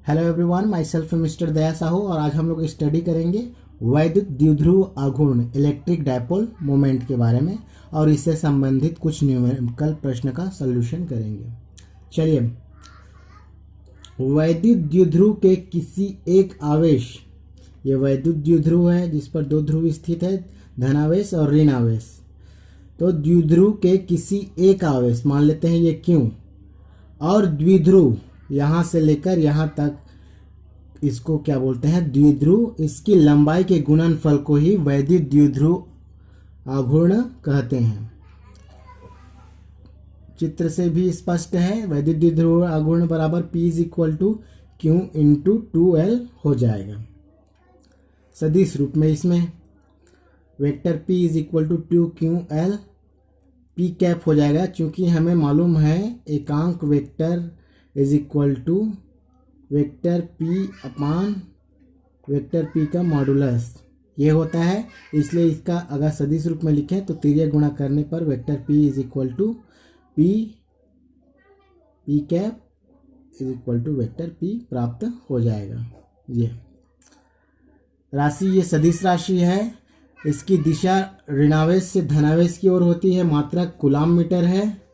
Hello everyone, myself mister Daya Sahu और आज हम लोग स्टडी करेंगे वैद्युत द्विध्रुव आघूर्ण इलेक्ट्रिक डायपोल मोमेंट के बारे में और इससे संबंधित कुछ न्यूमेरिकल प्रश्न का सॉल्यूशन करेंगे। चलिए, वैद्युत द्विध्रुव के किसी एक आवेश, ये वैद्युत द्विध्रुव है जिस पर दो ध्रुव स्थित है, धनावेश और ऋण आवेश। तो द्विध्रुव के किसी एक आवेश, मान लेते हैं ये Q, और द्विध्रुव यहाँ से लेकर यहाँ तक, इसको क्या बोलते हैं, द्विध्रुव। इसकी लंबाई के गुणनफल को ही वैद्युत द्विध्रुव आघूर्ण कहते हैं। चित्र से भी स्पष्ट है, वैद्युत द्विध्रुव आघूर्ण बराबर P = Q × 2L हो जाएगा। सदिश रूप में इसमें vector P = 2QL P cap हो जाएगा, क्योंकि हमें मालूम है एकांक वेक्टर = वेक्टर P का मॉडुलस ये होता है। इसलिए इसका अगर सदिश रूप में लिखें तो तिर्यक गुणा करने पर vector P = P cap vector P प्राप्त हो जाएगा। ये राशि, ये सदिश राशि है। इसकी दिशा ऋणावेश से धनावेश की ओर होती है। मात्रक कूलाम मीटर है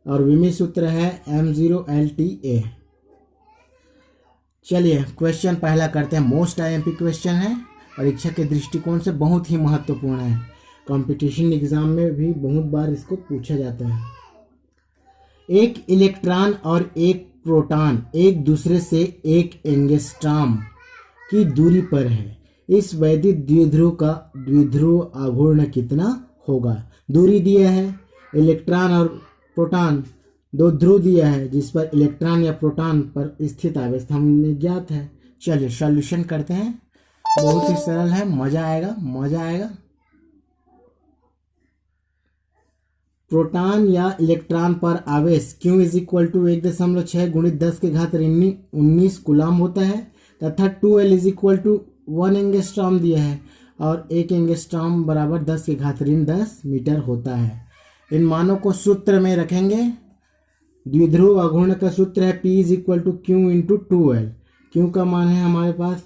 और विमीय सूत्र है m0LTA। चलिए, क्वेश्चन पहला करते हैं। मोस्ट IMP क्वेश्चन है, परीक्षा के दृष्टिकोण से बहुत ही महत्वपूर्ण है। कंपटीशन एग्जाम में भी बहुत बार इसको पूछा जाता है। एक इलेक्ट्रॉन और एक प्रोटॉन एक दूसरे से 1 एंगस्ट्रॉम की दूरी पर है। इस वैद्युत द्विध्रुव का द्विध्रुव आघूर्ण कितना होगा? दूरी दिया है, इलेक्ट्रॉन और प्रोटॉन दो ध्रुव दिया है जिस पर इलेक्ट्रॉन या प्रोटॉन पर स्थित आवेश हमने ज्ञात है। चलिए सॉल्यूशन करते हैं। बहुत ही सरल है, मजा आएगा। प्रोटॉन या इलेक्ट्रॉन पर आवेश Q = 1.6 × 10⁻19 कूलाम होता है तथा 2L = 1 एंगस्ट्रॉम दिया है और 1 एंगस्ट्रॉम बराबर 10⁻10 मीटर होता है। इन मानों को सूत्र में रखेंगे। द्विध्रुव आघूर्ण का सूत्र है P = Q × 2L। Q का मान है हमारे पास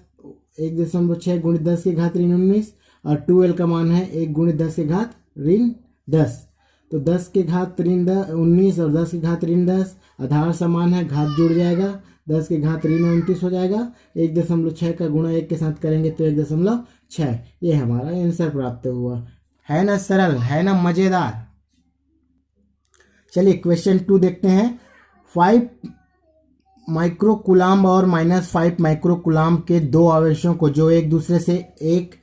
1.6 × 10⁻19 और 2L का मान है 1 × 10⁻10। तो 10⁻19 और 10⁻10 आधार समान है, घात जुड़ जाएगा, 10⁻29 हो जाएगा। 1.6 का गुणा 1 के साथ करेंगे तो 1.6। ये हमारा आंसर प्राप्त हुआ। है ना सरल, है ना मजेदार। चलिए क्वेश्चन 2 देखते हैं। 5 माइक्रोकूलाम और -5 माइक्रोकूलाम के दो आवेशों को जो एक दूसरे से 1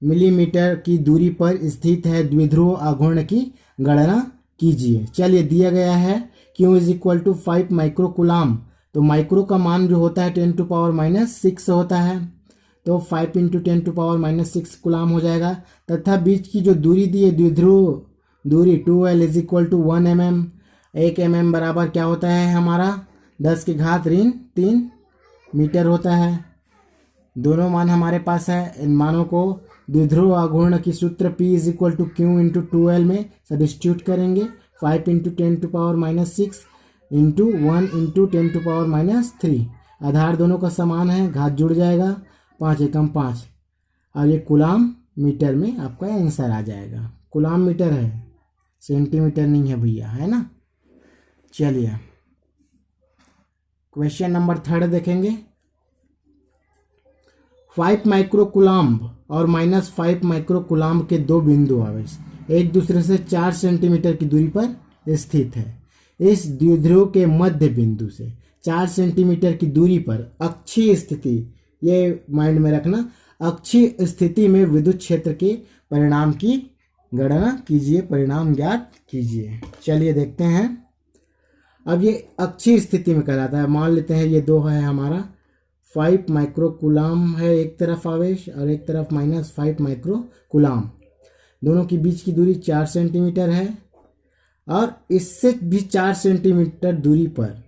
मिलीमीटर की दूरी पर स्थित है, द्विध्रुव आघूर्ण की गणना कीजिए। चलिए, दिया गया है Q = 5 माइक्रोकूलाम। तो माइक्रो का मान जो होता है 10⁻6 होता है, तो 5 × 10⁻6 कूलाम हो जाएगा। तथा बीच की जो दूरी दी है, द्विध्रुव दूरी 2L = 1 mm। 1 mm बराबर क्या होता है हमारा 10⁻3 मीटर होता है। दोनों मान हमारे पास है। इन मानों को द्विध्रुव आघूर्ण की सूत्र P = Q × 2L में सब्स्टिट्यूट करेंगे। 5 × 10⁻6 × 1 × 10⁻3। आधार दोनों का समान है, घात जुड़ जाएगा, 5 एकम 5 और ये कूलाम मीटर में आपका आंसर आ जाएगा। कूलाम मीटर है, सेंटीमीटर नहीं है भैया, है ना। चलिए क्वेश्चन नंबर 3 देखेंगे। 5 माइक्रोकूलाम और -5 माइक्रोकूलाम के दो बिंदु आवेश एक दूसरे से 4 सेंटीमीटर की दूरी पर स्थित है। इस द्विध्रुव के मध्य बिंदु से 4 सेंटीमीटर की दूरी पर अक्षीय स्थिति, ये माइंड में रखना, अक्षीय स्थिति में विद्युत क्षेत्र के परिणाम की गणना कीजिए, परिणाम ज्ञात कीजिए। चलिए देखते हैं। अब ये अक्षीय स्थिति में कहलाता है। मान लेते हैं ये दो है हमारा 5 माइक्रोकूलाम है एक तरफ आवेश और एक तरफ -5 माइक्रोकूलाम। दोनों के बीच की दूरी 4 सेंटीमीटर है और इससे भी 4 सेंटीमीटर दूरी पर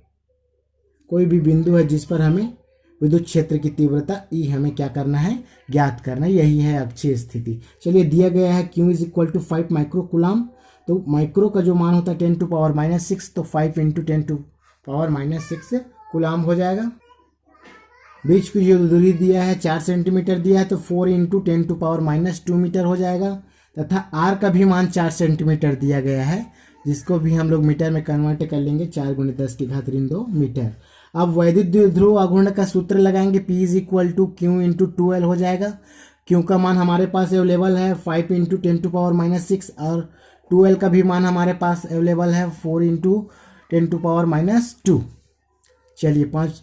कोई भी बिंदु है जिस पर हमें विद्युत क्षेत्र की तीव्रता E हमें क्या करना है, ज्ञात करना है। यही है अक्षीय स्थिति। चलिए, दिया गया है Q = 5 माइक्रोकूलाम। तो माइक्रो का जो मान होता है 10⁻6, तो 5 × 10⁻6 कूलाम हो जाएगा। बीच की जो दूरी दिया है 4 सेंटीमीटर दिया है, तो 4 इंटू 10⁻² मीटर हो जाएगा। तथा आर का भी मान 4 सेंटीमीटर दिया गया है, जिसको भी हम लोग मीटर में कन्वर्ट कर लेंगे, 4 × 10⁻² मीटर। अब वैद्युत द्विध्रुव आघूर्ण का सूत्र लगाएंगे, P = Q × 2L हो जाएगा। Q का मान हमारे पास अवेलेबल है 5 × 10⁻⁻6 और 2L का भी मान हमारे पास अवेलेबल है 4 × 10⁻²। चलिए 5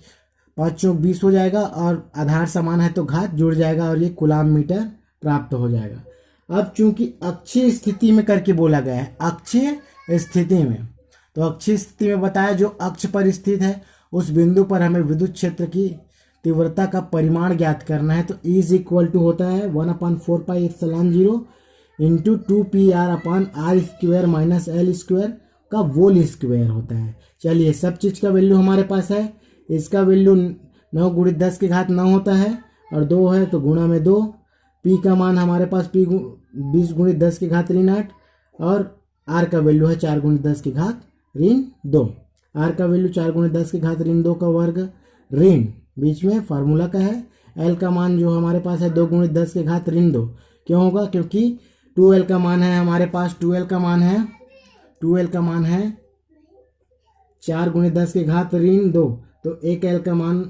चौक 20 हो जाएगा और आधार समान है तो घात जुड़ जाएगा और ये कूलाम मीटर प्राप्त हो जाएगा। अब चूंकि अक्षीय स्थिति में करके बोला गया है, अक्षीय स्थिति में, तो अक्षीय स्थिति में बताया जो अक्ष पर स्थित है उस बिंदु पर हमें विद्युत क्षेत्र की तीव्रता का परिमाण ज्ञात करना है। तो E = होता है 1/4πε0 इंटू 2πr/r² - L² का होल स्क्वायर होता है। चलिए सब चीज़ का वैल्यू हमारे पास है। इसका वैल्यू 9 × 10⁹ होता है और 2 है तो गुणा में 2। पी का मान हमारे पास 20 × 10⁻8 और आर का वैल्यू है 4 × 10⁻2। आर का वैल्यू 4 × 10⁻2 का वर्ग ऋण बीच में फार्मूला का है। एल का मान जो हमारे पास है 2 × 10⁻2 क्यों होगा, क्योंकि 2L का मान है हमारे पास 2L का मान है 4 × 10⁻2, तो 1L का मान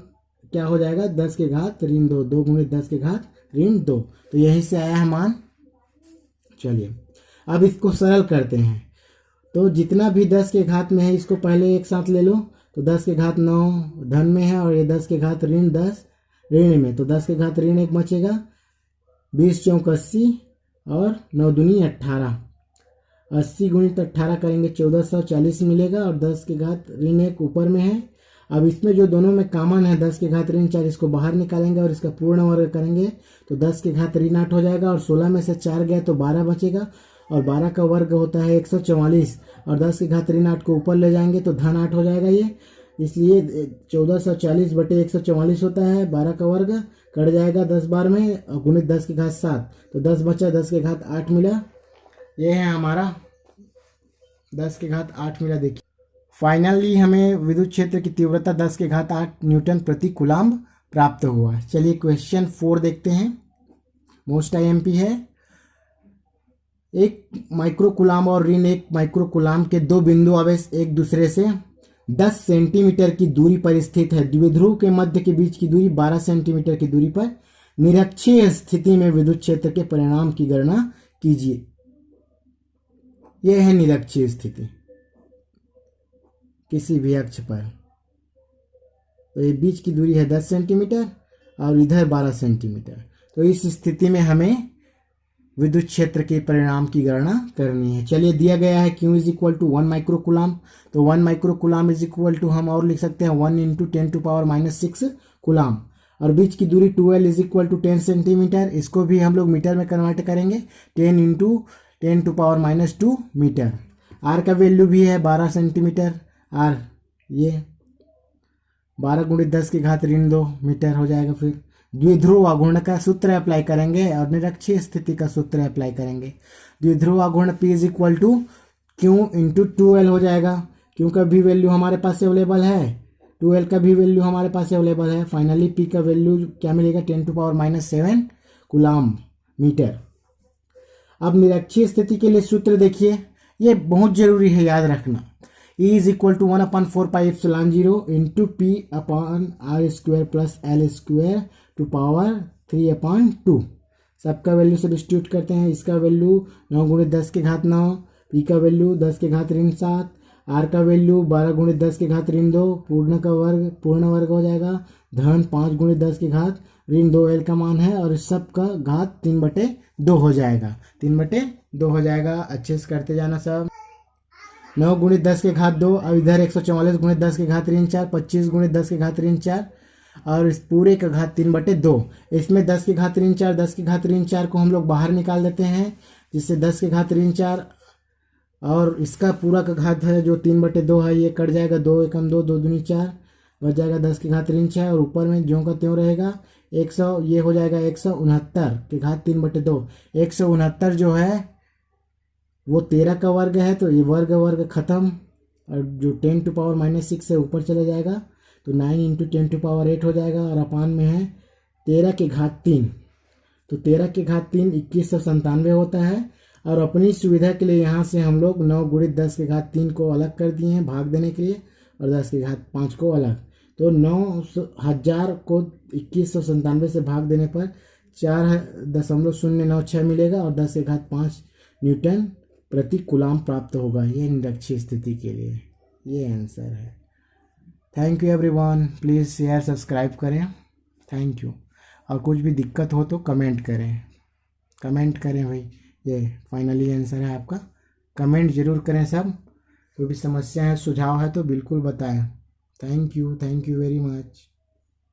क्या हो जाएगा 10⁻2, 2 × 10⁻2, तो यहीं से आया है मान। चलिए अब इसको सरल करते हैं, तो जितना भी 10 के घात में है इसको पहले एक साथ ले लो, तो 10�9 धन में है और ये 10⁻10 ऋण में, तो 10⁻1 बचेगा। 20 चौक 80 और 9 दूनी 18, 80 × 18 करेंगे 1440 मिलेगा और 10⁻1 ऊपर में है। अब इसमें जो दोनों में कॉमन है 10⁻4 इसको बाहर निकालेंगे और इसका पूर्ण वर्ग करेंगे तो 10⁻8 हो जाएगा और 16 में से 4 गया तो 12 बचेगा और 12 का वर्ग होता है 144 और 10⁻8 को ऊपर ले जाएंगे तो धन 8 हो जाएगा ये, इसलिए 1440/144 होता है। 12 का वर्ग कट जाएगा 10 बार में और गुणित 10⁻7 तो 10 बचा, 10⁻8 मिला। ये है हमारा 10⁻8 मिला। देखिए फाइनली हमें विद्युत क्षेत्र की तीव्रता 10⁻8 न्यूटन प्रति कूलाम्ब प्राप्त हुआ। चलिए क्वेश्चन 4 देखते हैं, मोस्ट IMP है। एक माइक्रो कूलाम्ब और ऋण 1 माइक्रो कूलाम्ब के दो बिंदु आवेश एक दूसरे से 10 सेंटीमीटर की दूरी पर स्थित है। द्विध्रुव के मध्य के बीच की दूरी 12 सेंटीमीटर की दूरी पर निरक्षीय स्थिति में विद्युत क्षेत्र के परिणाम की गणना कीजिए। यह है निरक्षीय स्थिति किसी भी अक्ष पर, तो ये बीच की दूरी है 10 सेंटीमीटर और इधर 12 सेंटीमीटर। तो इस स्थिति में हमें विद्युत क्षेत्र के परिणाम की गणना करनी है। चलिए दिया गया है Q = 1 माइक्रो कूलाम्ब, तो 1 माइक्रो कूलाम्ब = हम और लिख सकते हैं 1 × 10⁻6 कूलाम्ब और बीच की दूरी 2L = 10 सेंटीमीटर। इसको भी हम लोग मीटर में कन्वर्ट करेंगे, 10 × 10⁻2 मीटर। आर का वैल्यू भी है 12 सेंटीमीटर, आर ये 12 × 10⁻2 मीटर हो जाएगा। फिर द्विध्रुव आघूर्ण का सूत्र अप्लाई करेंगे और निरक्षीय स्थिति का सूत्र अप्लाई करेंगे। द्विध्रुव आघूर्ण P = Q × 2L हो जाएगा। Q का भी वैल्यू हमारे पास अवेलेबल है, 2L का भी वैल्यू हमारे पास अवेलेबल है। फाइनली P का वैल्यू क्या मिलेगा 10⁻7 कूलाम्ब मीटर। अब निरक्षीय स्थिति के लिए सूत्र देखिए, ये बहुत जरूरी है याद रखना। E = 1/4πε0 into P/r² + L² to power 3/2। सबका वैल्यू सब्स्टिट्यूट करते हैं। इसका वैल्यू 9 × 10⁻9, P का वैल्यू 10⁻7, R का वैल्यू 12 × 10⁻2 पूर्ण वर्ग हो जाएगा, धन 5 × 10⁻2 L का मान है और इस सब का घात 3/2 हो जाएगा, 3/2 हो जाएगा। अच्छे से करते जाना सब। 9 × 10⁻2, अब इधर 144 × 10⁻4, 25 × 10⁻4 और इस पूरे का घात 3/2। इसमें 10⁻4 10⁻4 को हम लोग बाहर निकाल देते हैं, जिससे 10⁻4 और इसका पूरा का घात है जो 3/2 है ये कट जाएगा, 2 × 2 2 दूनी 4 बच जाएगा 10⁻4 और ऊपर में ज्यों का त्यों रहेगा 100, ये हो जाएगा 169 के घात 3/2। 169 जो है वो 13 का वर्ग है, तो ये वर्ग खत्म और जो 10⁻6 से ऊपर चले जाएगा तो 9 इंटू 10⁸ हो जाएगा, और अपान में है 13⁻3, तो 13⁻3 2197 होता है। और अपनी सुविधा के लिए यहाँ से हम लोग 9 × 10⁻3 को अलग कर दिए हैं भाग देने के लिए, और 10⁻5 को अलग। तो 9000 को 2197 से भाग देने पर 4.096 मिलेगा, और 10�5 न्यूटन प्रति कूलाम प्राप्त होगा। ये निरक्षीय स्थिति के लिए ये आंसर है। Thank you everyone, please share subscribe करें। Thank you. और कुछ भी दिक्कत हो तो कमेंट करें भाई। ये फाइनली आंसर है आपका। कमेंट ज़रूर करें सब। कोई भी समस्या है, सुझाव है तो बिल्कुल बताएं। Thank you very much.